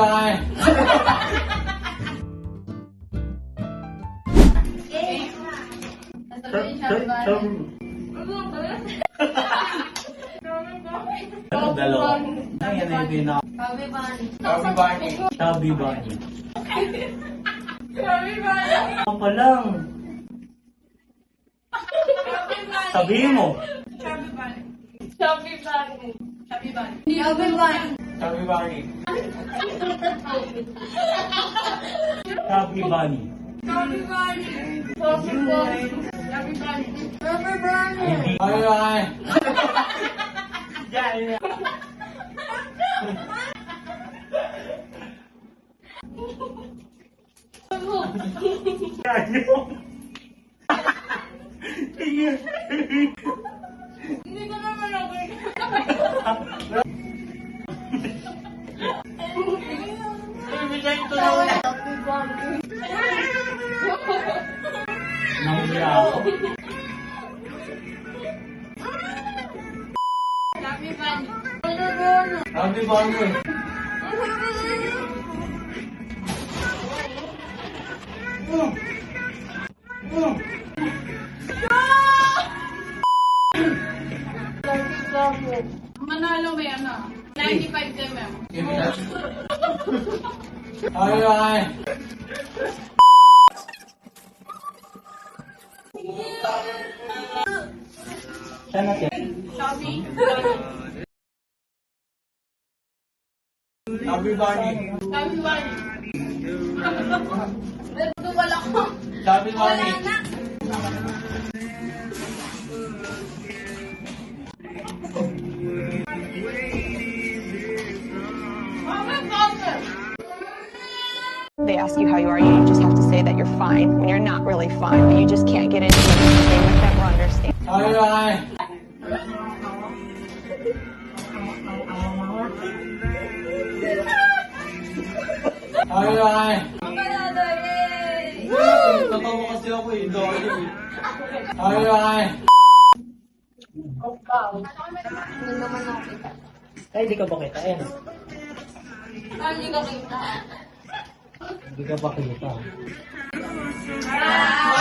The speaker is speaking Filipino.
Bye-bye. Dalawa. Ayan na yung pinaka. Chubby Bunny. Chubby Bunny. Chubby Bunny. Chubby Bunny. Ako pa lang. Sabihin mo. Chubby Bunny. Chubby Bunny. Chubby Bunny. Chubby Bunny. Chubby Bunny. Chubby Bunny. Chubby Bunny. Chubby Bunny. Chubby Bunny. Chubby Bunny. Bye-bye. Yan. Hindi ko naman ako. Bibigyan ito na una. Chubby Bunny. Nahiya ako. Chubby Bunny. Chubby Bunny. Chubby Bunny. Manalo may ano? 95 km. Bye-bye. Saan natin? Chubby. Chubby Bunny. Chubby Bunny. Ito wala ko. Chubby Wala Bunny. na. They ask you how you are, you just have to say that you're fine when you're not really fine, but you just can't get into it. Same with them or understand. Bye-bye. Bye-bye. Panalo, yay! Tatawa kasi ako eh. Dahil eh. Bye-bye. Hindi naman ako kita. Ay, di ka ba kita? Ayan. Hindi ko kita. Di ka ba kita? Ah!